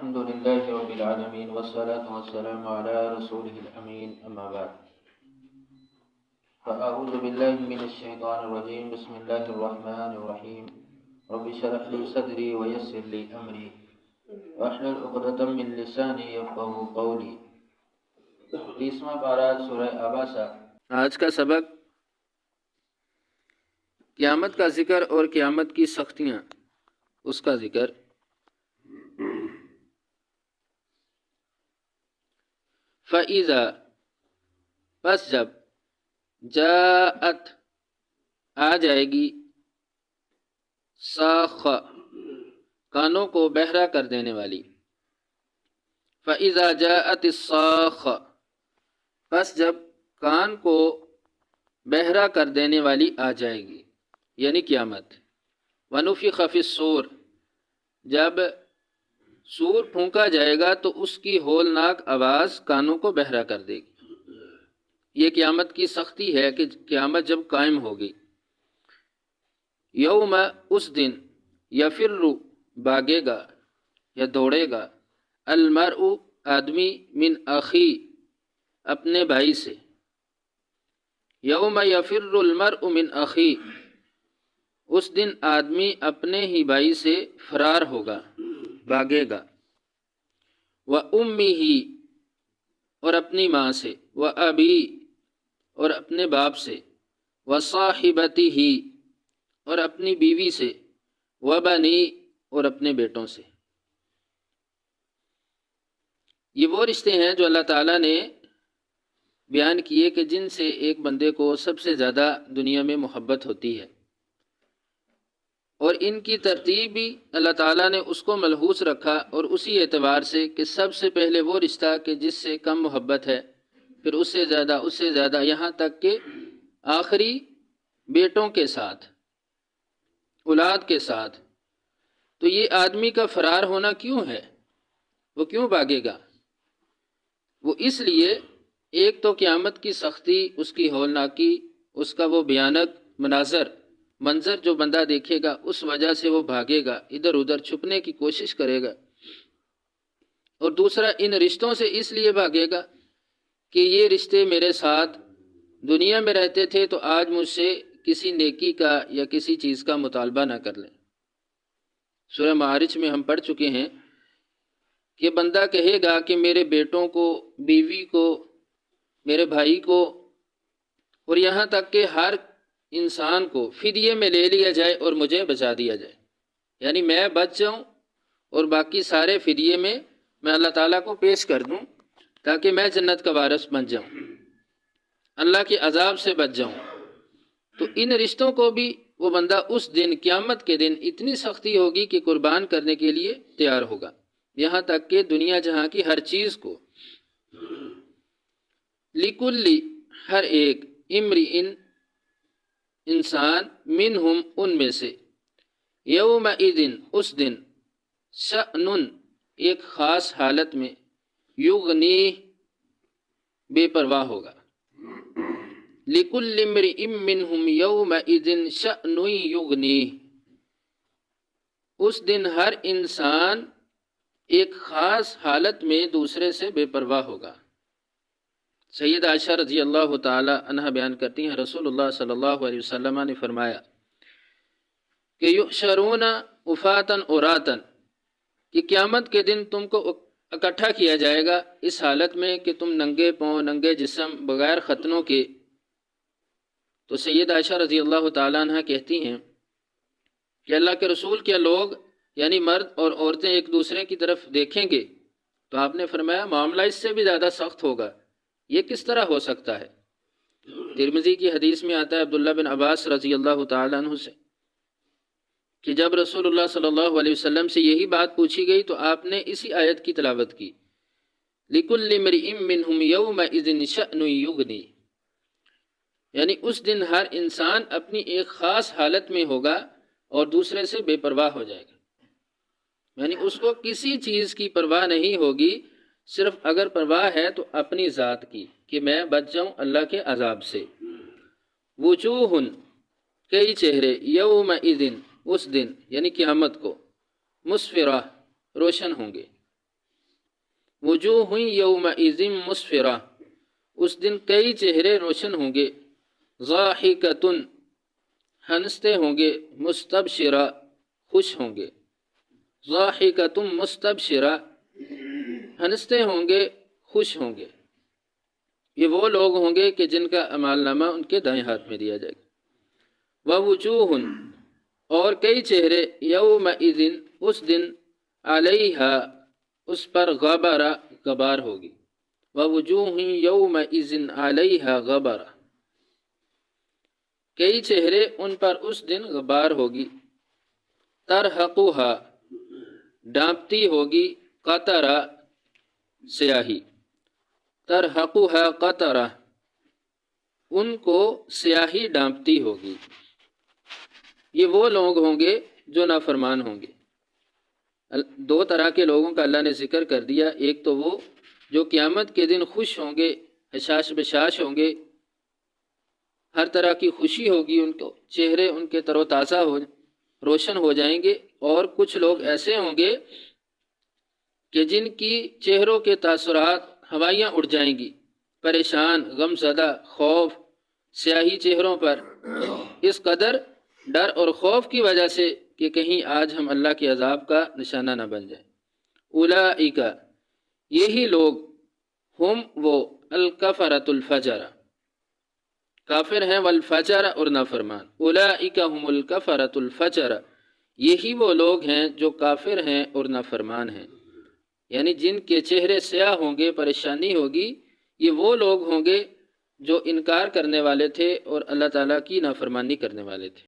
الحمد لله رب العالمين والصلاة والسلام على رسوله الأمين أما بعد فأعوذ بالله من الشيطان الرجيم بسم الله الرحمن الرحيم رب اشرح لي صدري ويسر لي أمري واحلل عقدة من لساني يفقهوا قولي 30واں پارہ سورہ عباسہ۔ آج کا سبق قیامت کا ذکر اور قیامت کی سختیاں، اس کا ذکر۔ فَإِذَا پس جب جاءت آ جائے گی ساخ کانوں کو بہرا کر دینے والی۔ فَإِذَا جاءت الصَّاخ پس جب کان کو بہرا کر دینے والی آ جائے گی یعنی قیامت۔ وَنُفِخَ فِي الصُّورِ جب سور پھونکا جائے گا تو اس کی ہولناک آواز کانوں کو بہرا کر دے گی۔ یہ قیامت کی سختی ہے کہ قیامت جب قائم ہوگی۔ یوم اس دن یفر بھاگے گا یا دوڑے گا المرء آدمی من اخی اپنے بھائی سے۔ یوم یفر المرء من اخی اس دن آدمی اپنے ہی بھائی سے فرار ہوگا، بھاگے گا۔ وَأُمِّهِ اور اپنی ماں سے، وَأَبِي اور اپنے باپ سے، وَصَاحِبَتِهِ اور اپنی بیوی سے، وَبَنِي اور اپنے بیٹوں سے۔ یہ وہ رشتے ہیں جو اللہ تعالیٰ نے بیان کیے کہ جن سے ایک بندے کو سب سے زیادہ دنیا میں محبت ہوتی ہے، اور ان کی ترتیب بھی اللہ تعالیٰ نے اس کو ملحوظ رکھا، اور اسی اعتبار سے کہ سب سے پہلے وہ رشتہ کہ جس سے کم محبت ہے، پھر اس سے زیادہ، یہاں تک کہ آخری بیٹوں کے ساتھ، اولاد کے ساتھ۔ تو یہ آدمی کا فرار ہونا کیوں ہے؟ وہ کیوں بھاگے گا؟ وہ اس لیے، ایک تو قیامت کی سختی، اس کی ہولناکی، اس کا وہ بھیانک منظر جو بندہ دیکھے گا، اس وجہ سے وہ بھاگے گا، ادھر ادھر چھپنے کی کوشش کرے گا۔ اور دوسرا، ان رشتوں سے اس لیے بھاگے گا کہ یہ رشتے میرے ساتھ دنیا میں رہتے تھے تو آج مجھ سے کسی نیکی کا یا کسی چیز کا مطالبہ نہ کر لیں۔ سورہ معارج میں ہم پڑھ چکے ہیں کہ بندہ کہے گا کہ میرے بیٹوں کو، بیوی کو، میرے بھائی کو، اور یہاں تک کہ ہر انسان کو فدیے میں لے لیا جائے اور مجھے بچا دیا جائے، یعنی میں بچ جاؤں اور باقی سارے فدیے میں اللہ تعالیٰ کو پیش کر دوں تاکہ میں جنت کا وارث بن جاؤں، اللہ کے عذاب سے بچ جاؤں۔ تو ان رشتوں کو بھی وہ بندہ اس دن، قیامت کے دن، اتنی سختی ہوگی کہ قربان کرنے کے لیے تیار ہوگا، یہاں تک کہ دنیا جہاں کی ہر چیز کو۔ لِكُلِّ ہر ایک، امرئ انسان، منہم ان میں سے، یومئذ اس دن، شأن ایک خاص حالت میں، یغنی بے پرواہ ہوگا۔ لِكُلِّ امرئ منہم یومئذ شأن یغنی اس دن ہر انسان ایک خاص حالت میں دوسرے سے بے پرواہ ہوگا۔ سید عائشہ رضی اللہ تعالی عنہ بیان کرتی ہیں، رسول اللہ صلی اللہ علیہ وسلم نے فرمایا کہ یحشرون عفاتا عراتا، کہ قیامت کے دن تم کو اکٹھا کیا جائے گا اس حالت میں کہ تم ننگے پاؤں، ننگے جسم، بغیر ختنوں کے۔ تو سید عائشہ رضی اللہ تعالی عنہ کہتی ہیں کہ اللہ کے رسول، کیا لوگ یعنی مرد اور عورتیں ایک دوسرے کی طرف دیکھیں گے؟ تو آپ نے فرمایا معاملہ اس سے بھی زیادہ سخت ہوگا۔ یہ کس طرح ہو سکتا ہے؟ ترمذی کی حدیث میں آتا ہے عبداللہ بن عباس رضی اللہ تعالیٰ عنہ سے کہ جب رسول اللہ صلی اللہ علیہ وسلم سے یہی بات پوچھی گئی تو آپ نے اسی آیت کی تلاوت کی، لِكُلِّ امرئ منہم یومئذ شأن یغنی، یعنی اس دن ہر انسان اپنی ایک خاص حالت میں ہوگا اور دوسرے سے بے پرواہ ہو جائے گا، یعنی اس کو کسی چیز کی پرواہ نہیں ہوگی، صرف اگر پرواہ ہے تو اپنی ذات کی کہ میں بچ جاؤں اللہ کے عذاب سے۔ وجوہ کئی چہرے، یومئذ اس دن یعنی قیامت کو، مسفرہ روشن ہوں گے، وجوہ یومئذ مسفرہ، اس دن کئی چہرے روشن ہوں گے، ضاحکۃ، ہنستے ہوں گے، مستبشرہ، خوش ہوں گے، ضاحکۃ مستبشرہ، ہنستے ہوں گے، خوش ہوں گے۔ یہ وہ لوگ ہوں گے کہ جن کا اعمال نامہ ان کے دائیں ہاتھ میں دیا جائے گا۔ ووجوہ، اور کئی چہرے، یومئذ، اس دن، علیہا، اس پر، غبرہ، غبار ہوگی۔ ووجوہ یومئذ علیہا غبرہ، کئی چہرے ان پر اس دن غبار ہوگی۔ ترہقھا، ڈانپتی ہوگی، قطرہ، سیاہی، ترہقھا قطرہ، ان کو سیاہی ڈانپتی ہوگی۔ یہ وہ لوگ ہوں گے جو نافرمان ہوں گے۔ دو طرح کے لوگوں کا اللہ نے ذکر کر دیا، ایک تو وہ جو قیامت کے دن خوش ہوں گے، حشاش بشاش ہوں گے، ہر طرح کی خوشی ہوگی، ان کو چہرے ان کے تر و تازہ روشن ہو جائیں گے۔ اور کچھ لوگ ایسے ہوں گے کہ جن کی چہروں کے تاثرات ہوائیاں اڑ جائیں گی، پریشان، غم زدہ، خوف، سیاہی چہروں پر، اس قدر ڈر اور خوف کی وجہ سے کہ کہیں آج ہم اللہ کے عذاب کا نشانہ نہ بن جائیں۔ اولئک، یہی لوگ، ہم وہ، الکفرۃ الفجرہ، کافر ہیں، والفجر، اور نافرمان۔ اولئک ہم الکفرۃ الفجرہ، یہی وہ لوگ ہیں جو کافر ہیں اور نافرمان ہیں، یعنی جن کے چہرے سیاہ ہوں گے، پریشانی ہوگی، یہ وہ لوگ ہوں گے جو انکار کرنے والے تھے اور اللہ تعالیٰ کی نافرمانی کرنے والے تھے۔